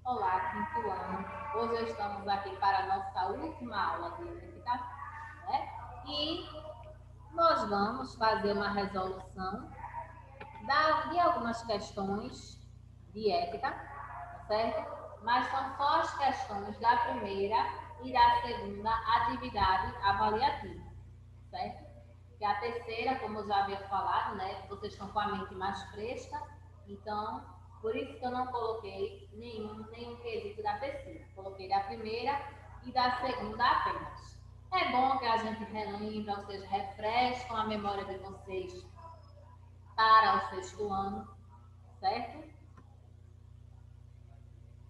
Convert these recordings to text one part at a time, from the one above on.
Olá, quinto ano. Hoje estamos aqui para a nossa última aula de identificação, né? E nós vamos fazer uma resolução de algumas questões de ética, certo? Mas são só as questões da primeira e da segunda atividade avaliativa, certo? Que a terceira, como eu já havia falado, né? Vocês estão com a mente mais fresca, então por isso que eu não coloquei nenhum quesito da terceira. Coloquei da primeira e da segunda apenas. É bom que a gente relembra, ou seja, refrescam a memória de vocês para o sexto ano, certo?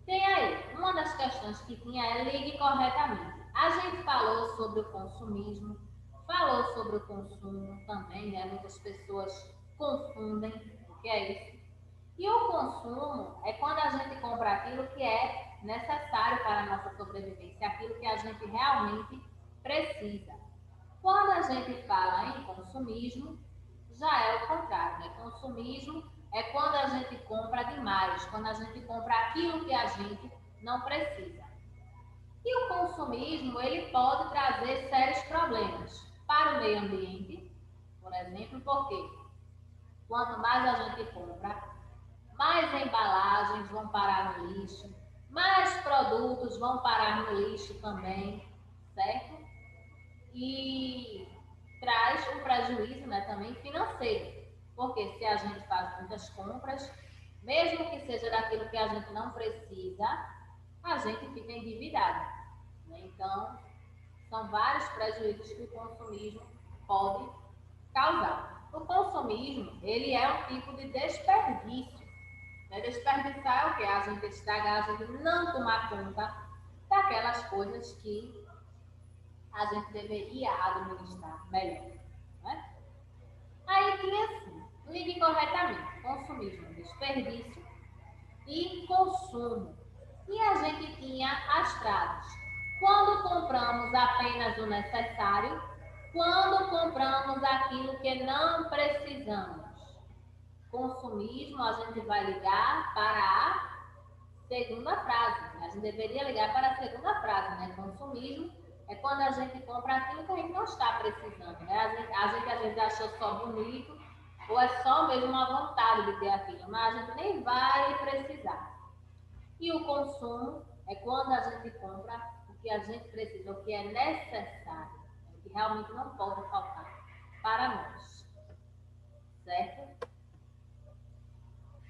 Tem aí, uma das questões que tinha é ligue corretamente. A gente falou sobre o consumismo, falou sobre o consumo também, né? Muitas pessoas confundem o que é isso. E o consumo é quando a gente compra aquilo que é necessário para a nossa sobrevivência, aquilo que a gente realmente precisa. Quando a gente fala em consumismo, já é o contrário, né? Consumismo é quando a gente compra demais, quando a gente compra aquilo que a gente não precisa. E o consumismo, ele pode trazer sérios problemas para o meio ambiente, por exemplo, porque quanto mais a gente compra, mais embalagens vão parar no lixo, mais produtos vão parar no lixo também, certo? E traz um prejuízo, né, também financeiro, porque se a gente faz muitas compras, mesmo que seja daquilo que a gente não precisa, a gente fica endividado, né? Então, são vários prejuízos que o consumismo pode causar. O consumismo, ele é um tipo de desperdício, né? Desperdiçar é o que? A gente estragar, a gente não tomar conta daquelas coisas que a gente deveria administrar melhor, né? Aí tinha assim, ligue corretamente, consumismo, desperdício e consumo. E a gente tinha as frases. Quando compramos apenas o necessário, quando compramos aquilo que não precisamos. Consumismo, a gente vai ligar para a segunda frase. A gente deveria ligar para a segunda frase, né? Consumismo é quando a gente compra aquilo que a gente não está precisando, né? A gente achou só bonito, ou é só mesmo uma vontade de ter aquilo, mas a gente nem vai precisar. E o consumo é quando a gente compra o que a gente precisa, o que é necessário, o que realmente não pode faltar para nós, certo?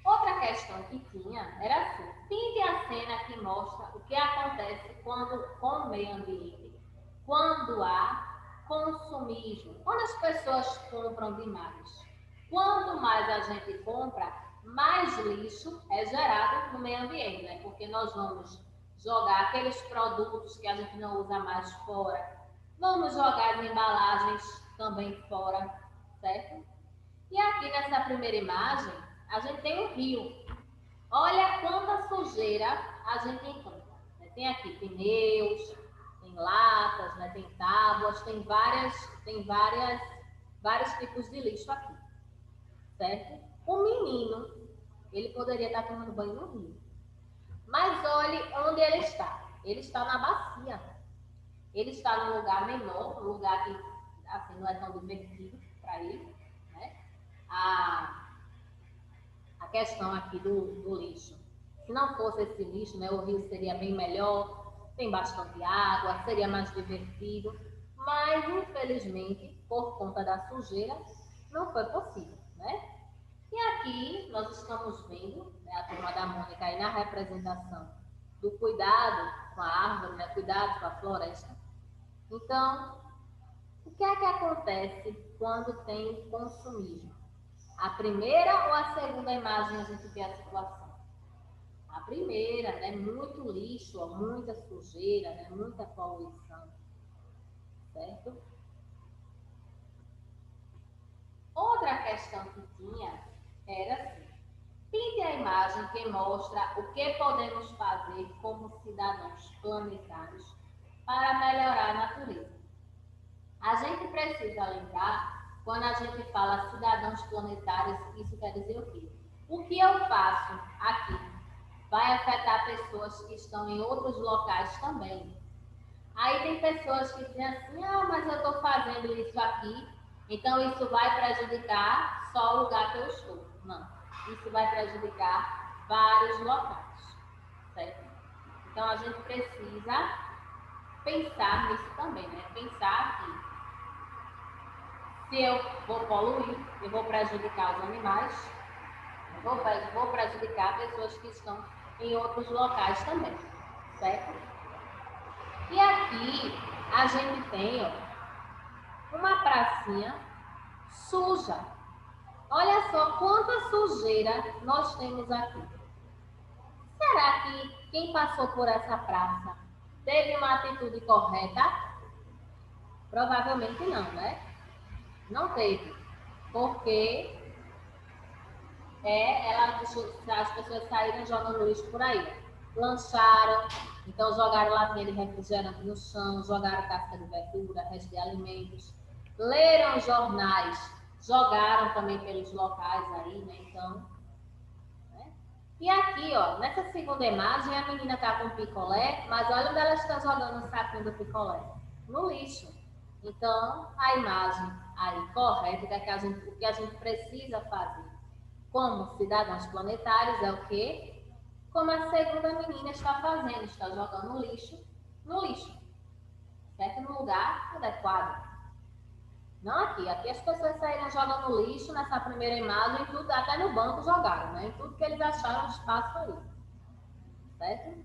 Outra questão que tinha era assim: pinte a cena que mostra o que acontece com o meio ambiente, quando há consumismo, quando as pessoas compram demais. Quanto mais a gente compra, mais lixo é gerado no meio ambiente, né? Porque nós vamos jogar aqueles produtos que a gente não usa mais fora, vamos jogar as embalagens também fora, certo? E aqui nessa primeira imagem, a gente tem um rio. Olha quanta sujeira a gente encontra. Tem aqui pneus, tem latas, né? Tem tábuas, vários tipos de lixo aqui, certo? O menino, ele poderia estar tomando banho no rio. Mas olhe onde ele está. Ele está na bacia. Ele está num lugar menor, um lugar que assim, não é tão divertido para ele, né? A questão aqui do lixo. Se não fosse esse lixo, né, o rio seria bem melhor, tem bastante água, seria mais divertido, mas infelizmente, por conta da sujeira, não foi possível, né? E aqui nós estamos vendo, né, a turma da Mônica aí na representação do cuidado com a árvore, né, cuidado com a floresta. Então, o que é que acontece quando tem consumismo? A primeira ou a segunda imagem a gente vê a situação? A primeira, né? Muito lixo, muita sujeira, né? Muita poluição, certo? Outra questão que tinha era assim: pinte a imagem que mostra o que podemos fazer como cidadãos planetários para melhorar a natureza. A gente precisa lembrar, quando a gente fala cidadãos planetários, isso quer dizer o quê? O que eu faço aqui vai afetar pessoas que estão em outros locais também. Aí tem pessoas que dizem assim, mas eu estou fazendo isso aqui, então isso vai prejudicar só o lugar que eu estou. Não, isso vai prejudicar vários locais, certo? Então a gente precisa pensar nisso também, né? Pensar que se eu vou poluir, eu vou prejudicar os animais, eu vou prejudicar pessoas que estão em outros locais também, certo? E aqui a gente tem uma pracinha suja. Olha só quanta sujeira nós temos aqui. Será que quem passou por essa praça teve uma atitude correta? Provavelmente não, né? Não teve. Porque ela deixou, as pessoas saíram jogando lixo por aí. Lancharam, então jogaram latinha de refrigerante no chão, jogaram casca de verdura, resto de alimentos. Leram jornais, jogaram também pelos locais aí, né? Então, né? E aqui, ó, nessa segunda imagem, a menina tá com picolé, mas olha onde ela está jogando o saquinho do picolé. No lixo. Então, a imagem aí correta é que o que a gente precisa fazer como cidadãos planetários é o quê? Como a segunda menina está fazendo, está jogando lixo no lixo, certo? No lugar adequado. Não aqui. Aqui as pessoas saíram jogando lixo nessa primeira imagem, tudo, até no banco jogaram, né? Em tudo que eles acharam espaço ali, certo?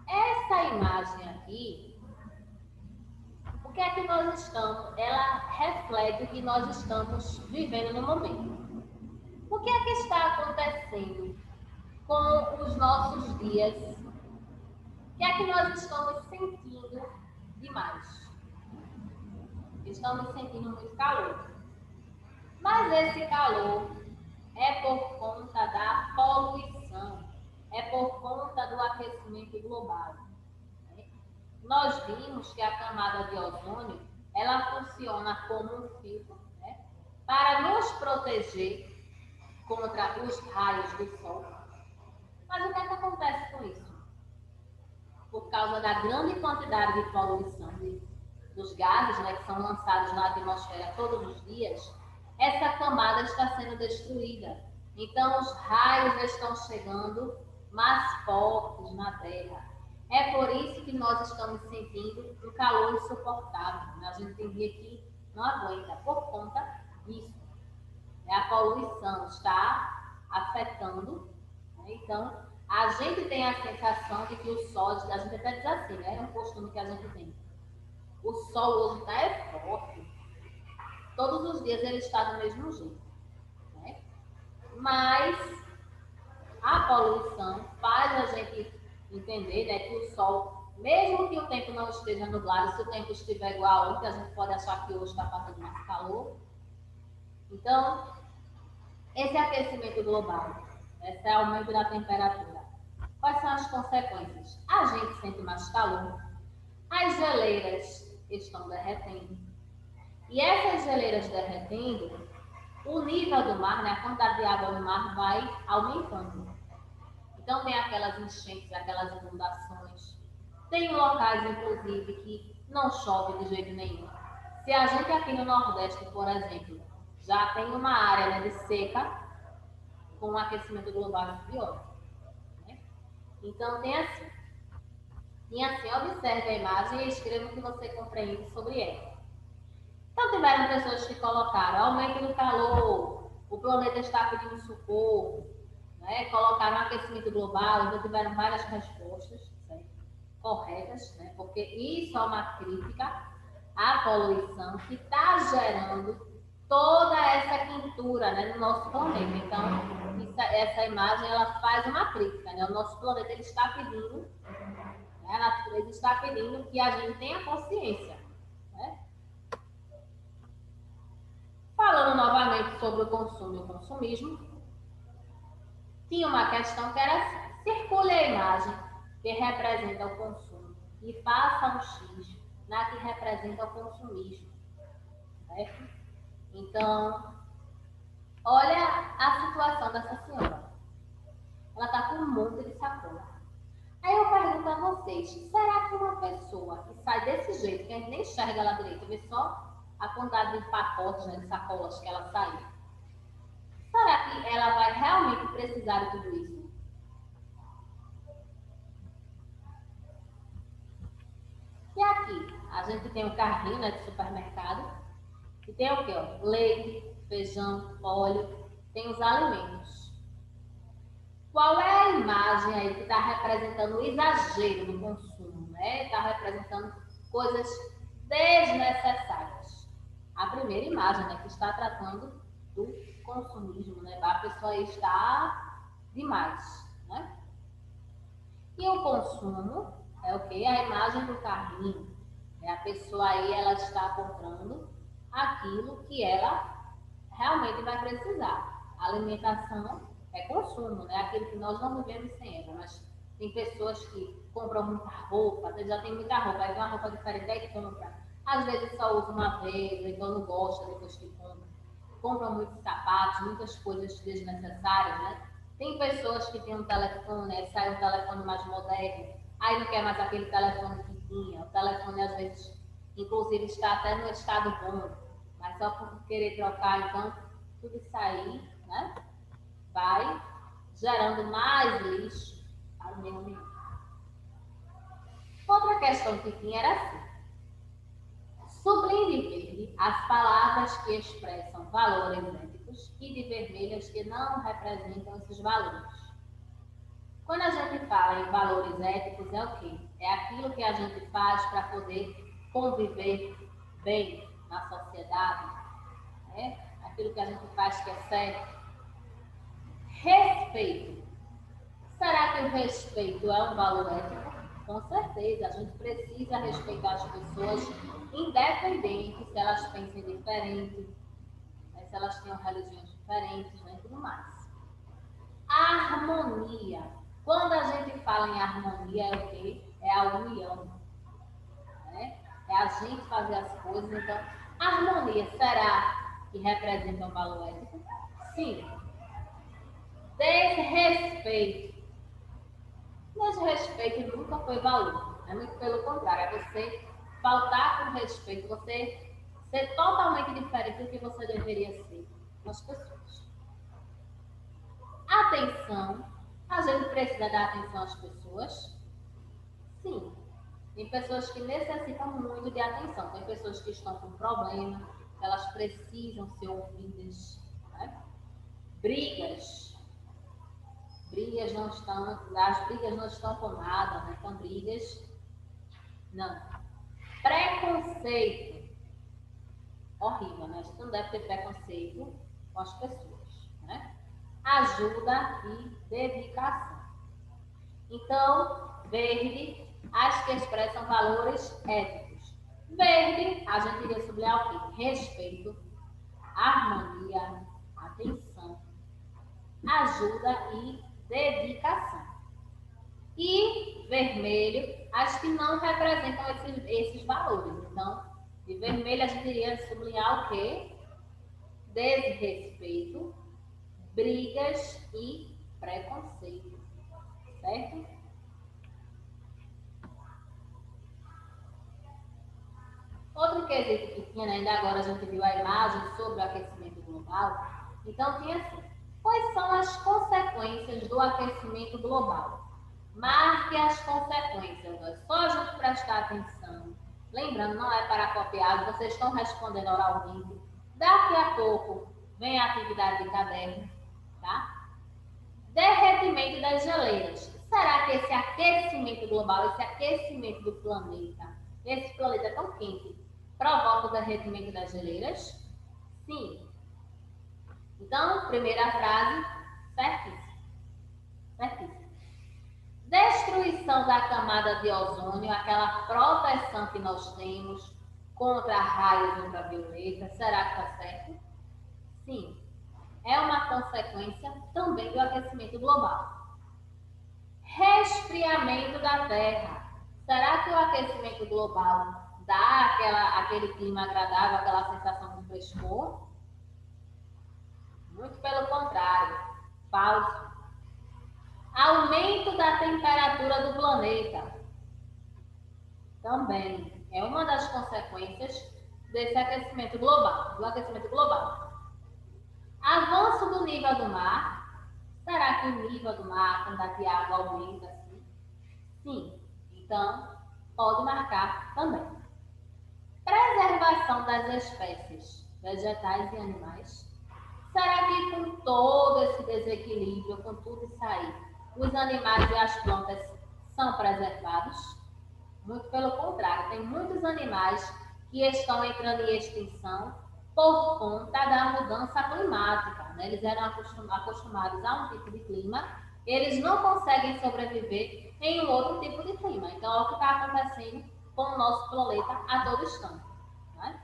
Essa imagem aqui, o que é que nós estamos? Ela reflete o que nós estamos vivendo no momento. O que é que está acontecendo com os nossos dias? O que é que nós estamos sentindo demais? Estamos sentindo muito calor. Mas esse calor é por conta da poluição, é por conta do aquecimento global. Né? Nós vimos que a camada de ozônio, ela funciona como um filtro, né, para nos proteger contra os raios do sol. Mas o que é que acontece com isso? Por causa da grande quantidade de poluição dos gases, né, que são lançados na atmosfera todos os dias, essa camada está sendo destruída. Então, os raios estão chegando mais fortes na Terra. É por isso que nós estamos sentindo um calor insuportável. A gente tem dia que não aguenta, por conta disso. A poluição está afetando, né? Então, a gente tem a sensação de que o sol, a gente até diz assim, né? É um costume que a gente tem. O sol hoje está forte. Todos os dias ele está do mesmo jeito, né? Mas a poluição faz a gente entender, né, que o sol, mesmo que o tempo não esteja nublado, se o tempo estiver igual, que a gente pode achar que hoje está fazendo mais calor. Então, esse aquecimento global, esse aumento da temperatura, quais são as consequências? A gente sente mais calor, as geleiras estão derretendo, e essas geleiras derretendo, o nível do mar, né, a quantidade de água no mar vai aumentando. Então tem aquelas enchentes, aquelas inundações. Tem locais, inclusive, que não chove de jeito nenhum. Se a gente aqui no Nordeste, por exemplo, já tem uma área, né, de seca, com o aquecimento global pior. Né? Então tem assim. E assim, observe a imagem e escreva o que você compreende sobre ela. Então tiveram pessoas que colocaram aumento do calor, o planeta está pedindo socorro, né? Colocaram aquecimento global, então tiveram várias respostas, certo? Corretas, né? Porque isso é uma crítica à poluição que está gerando toda essa quintura, né, no nosso planeta. Então, essa imagem ela faz uma crítica, né? O nosso planeta ele está pedindo, né, a natureza está pedindo que a gente tenha consciência, né? Falando novamente sobre o consumo e o consumismo, tinha uma questão que era assim: circule a imagem que representa o consumo e faça um X na que representa o consumismo, certo? Então, olha a situação dessa senhora. Ela está vocês, será que uma pessoa que sai desse jeito, que a gente nem enxerga lá direito, vê só a quantidade de pacotes, né, de sacolas que ela saiu, será que ela vai realmente precisar de tudo isso? E aqui, a gente tem um carrinho, né, de supermercado, e tem o quê? Ó? Leite, feijão, óleo, tem os alimentos. Qual é a imagem aí que está representando o exagero no consumo, né? Está representando coisas desnecessárias. A primeira imagem, né, que está tratando do consumismo, né? A pessoa aí está demais, né? E o consumo é o quê? A imagem do carrinho. A pessoa aí, ela está comprando aquilo que ela realmente vai precisar. A alimentação é consumo, né? Aquilo que nós não vivemos sem ela. Mas tem pessoas que compram muita roupa, já tem muita roupa, aí tem uma roupa diferente, aí compra. Às vezes só usa uma vez, então não gosta depois que compra. Compram muitos sapatos, muitas coisas desnecessárias, né? Tem pessoas que têm um telefone, né? Sai um telefone mais moderno, aí não quer mais aquele telefone que tinha. O telefone às vezes, inclusive, está até no estado bom, mas só por querer trocar, então, tudo isso aí, né? Vai gerando mais lixo para o meio ambiente. Outra questão que tinha era assim: sublinhe de verde as palavras que expressam valores éticos e de vermelho as que não representam esses valores. Quando a gente fala em valores éticos, é o quê? É aquilo que a gente faz para poder conviver bem na sociedade, né? Aquilo que a gente faz que é certo. Respeito. Será que o respeito é um valor ético? Com certeza, a gente precisa respeitar as pessoas, independente se elas pensem diferente, né, se elas tenham religiões diferentes, né, e tudo mais. Harmonia. Quando a gente fala em harmonia, é o quê? É a união, né? É a gente fazer as coisas. Então, harmonia, será que representa um valor ético? Sim. Desrespeito. Desrespeito nunca foi valor. É muito pelo contrário. É você faltar com respeito, você ser totalmente diferente do que você deveria ser com as pessoas. Atenção. A gente precisa dar atenção às pessoas? Sim. Tem pessoas que necessitam muito de atenção. Tem pessoas que estão com problema, elas precisam ser ouvidas. Né? Brigas. As brigas não estão com nada, né? Com brigas, não. Preconceito. Horrível, né? A gente não deve ter preconceito com as pessoas, né? Ajuda e dedicação. Então, verde, as que expressam valores éticos. Verde, a gente iria sublinhar o quê? Respeito, harmonia, atenção, ajuda e dedicação. E vermelho, as que não representam esses valores. Então, de vermelho a gente iria sublinhar o quê? Desrespeito, brigas e preconceito. Certo? Outro quesito que tinha, né, ainda agora a gente viu a imagem sobre o aquecimento global. Então, tinha assim: quais são as consequências do aquecimento global? Marque as consequências, é só a gente prestar atenção. Lembrando, não é para copiar, vocês estão respondendo oralmente. Daqui a pouco vem a atividade de caderno, tá? Derretimento das geleiras. Será que esse aquecimento global, esse aquecimento do planeta, esse planeta tão quente, provoca o derretimento das geleiras? Sim. Então, primeira frase, certíssimo. Certíssimo. Destruição da camada de ozônio, aquela proteção que nós temos contra raios ultravioleta, será que está certo? Sim. É uma consequência também do aquecimento global. Resfriamento da Terra. Será que o aquecimento global dá aquele clima agradável, aquela sensação de frescor? Muito pelo contrário. Falso. Aumento da temperatura do planeta. também é uma das consequências desse aquecimento global, do aquecimento global. Avanço do nível do mar. Será que o nível do mar, a quantidade de água aumenta assim? Sim. Então, pode marcar também. Preservação das espécies vegetais e animais. Será que com todo esse desequilíbrio, com tudo isso aí, os animais e as plantas são preservados? Muito pelo contrário, tem muitos animais que estão entrando em extinção por conta da mudança climática, né? Eles eram acostumados a um tipo de clima, eles não conseguem sobreviver em um outro tipo de clima. Então, é o que está acontecendo com o nosso planeta a todo instante. Né?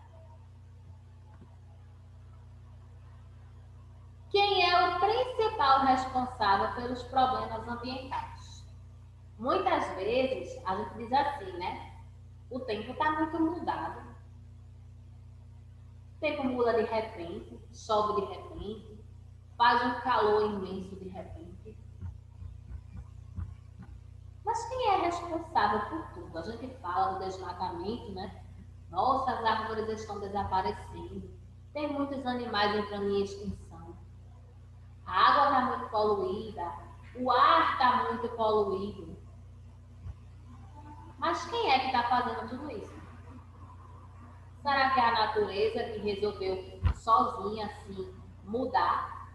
Quem é o principal responsável pelos problemas ambientais? Muitas vezes a gente diz assim, né? O tempo está muito mudado. O tempo muda de repente, chove de repente, faz um calor imenso de repente. Mas quem é responsável por tudo? A gente fala do desmatamento, né? Nossa, as árvores estão desaparecendo. Tem muitos animais entrando em extinção. A água está muito poluída. O ar está muito poluído. Mas quem é que está fazendo tudo isso? Será que é a natureza que resolveu sozinha assim mudar?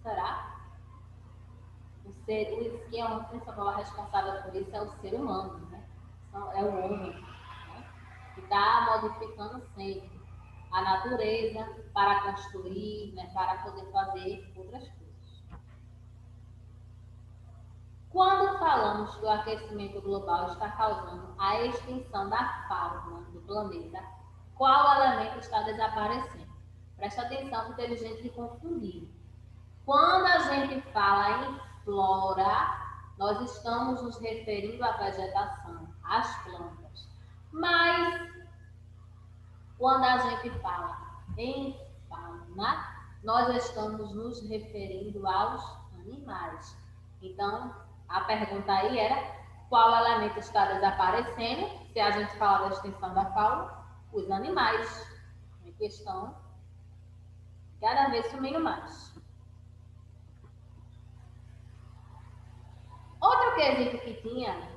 Será? Quem é o principal responsável por isso é o ser humano, né? É o homem, né? Que está modificando sempre a natureza para construir, né? Para poder fazer outras coisas. Quando falamos que o aquecimento global está causando a extinção da fauna do planeta, qual elemento está desaparecendo? Presta atenção que teve gente que confundiu. Quando a gente fala em flora, nós estamos nos referindo à vegetação, às plantas. Mas, quando a gente fala em fauna, nós estamos nos referindo aos animais. Então, a pergunta aí era qual elemento está desaparecendo? Se a gente fala da extinção da fauna, os animais, que estão cada vez sumindo mais. Outro quesito que tinha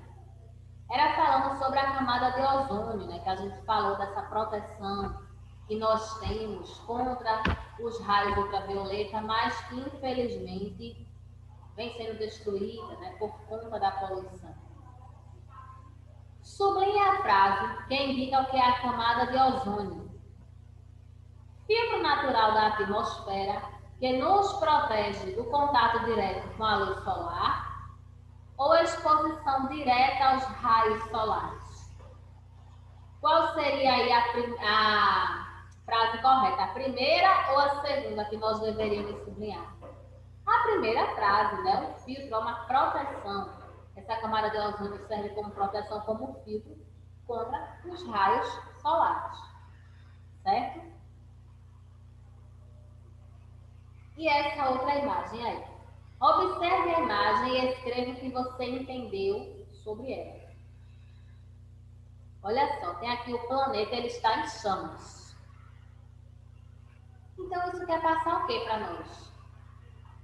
era falando sobre a camada de ozônio, né? Que a gente falou dessa proteção que nós temos contra os raios ultravioleta, mas que infelizmente vem sendo destruída, né, por conta da poluição. Sublinhe a frase que indica o que é a camada de ozônio. Filtro natural da atmosfera que nos protege do contato direto com a luz solar ou exposição direta aos raios solares. Qual seria aí a frase correta? A primeira ou a segunda que nós deveríamos sublinhar? A primeira frase, né? O filtro é uma proteção. Essa camada de ozônio serve como proteção, como filtro contra os raios solares. Certo? E essa outra imagem aí. Observe a imagem e escreva o que você entendeu sobre ela. Olha só, tem aqui o planeta, ele está em chamas. Então isso quer passar o que para nós?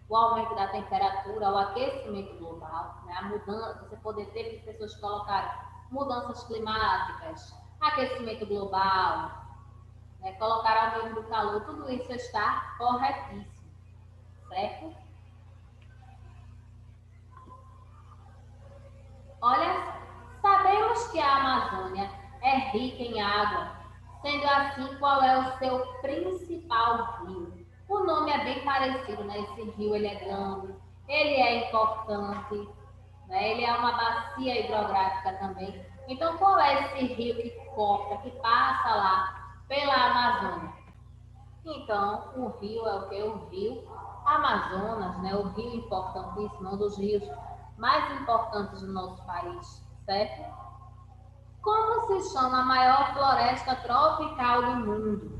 O aumento da temperatura, o aquecimento global, né? A mudança, você poder ter pessoas que colocaram mudanças climáticas, aquecimento global, né? Colocar aumento do calor, tudo isso está corretíssimo, certo? Olha só, sabemos que a Amazônia é rica em água, sendo assim, qual é o seu principal rio? O nome é bem parecido, né? Esse rio, ele é grande, ele é importante, né? Ele é uma bacia hidrográfica também. Então, qual é esse rio que corta, que passa lá pela Amazônia? Então, o rio é o que? O rio Amazonas, né? O rio importantíssimo, um dos rios mais importantes do nosso país, certo? Como se chama a maior floresta tropical do mundo?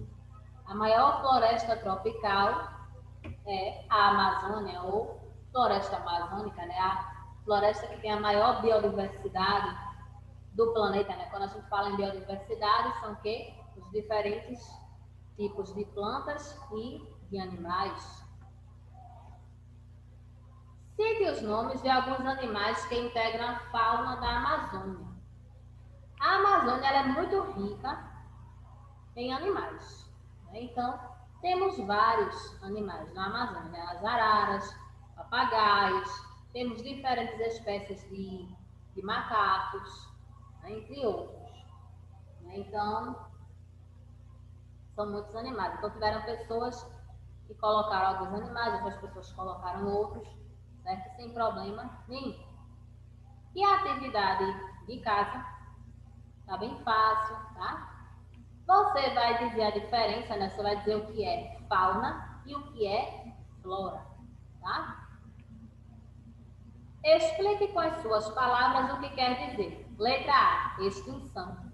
A maior floresta tropical é a Amazônia, ou floresta amazônica, né? A floresta que tem a maior biodiversidade do planeta, né? Quando a gente fala em biodiversidade, são o quê? Os diferentes tipos de plantas e de animais. Cite os nomes de alguns animais que integram a fauna da Amazônia. A Amazônia ela é muito rica em animais, né? Então, temos vários animais na Amazônia, né? As araras, papagaios, temos diferentes espécies de macacos, né? Entre outros, né? Então, são muitos animais. Então, tiveram pessoas que colocaram alguns animais, outras pessoas colocaram outros, certo? Sem problema nenhum. E a atividade de casa tá bem fácil, tá? Você vai dizer a diferença, né? Você vai dizer o que é fauna e o que é flora, tá? Explique com as suas palavras o que quer dizer. Letra A, extinção.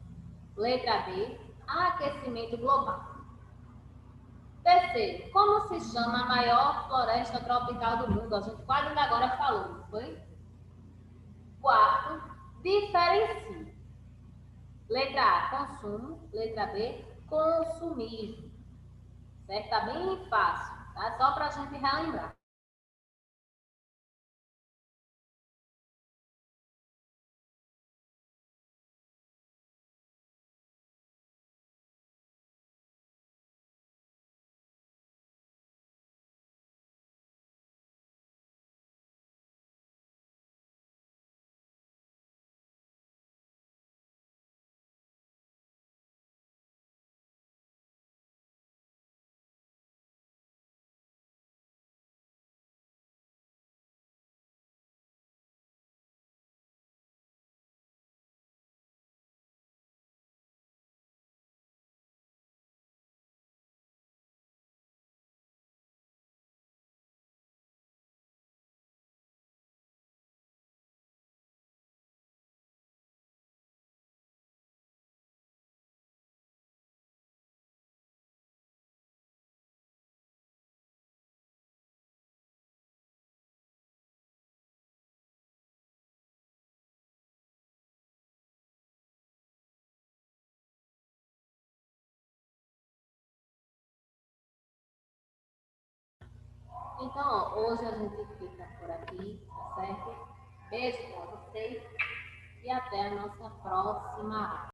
Letra B, aquecimento global. Terceiro, como se chama a maior floresta tropical do mundo? A gente quase ainda agora falou, não foi? Quarto, diferencie. Letra A, consumo. Letra B, consumismo. Certo? Tá bem fácil, tá? Só para a gente relembrar. Então, ó, hoje a gente fica por aqui, tá certo? Beijo para vocês e até a nossa próxima aula.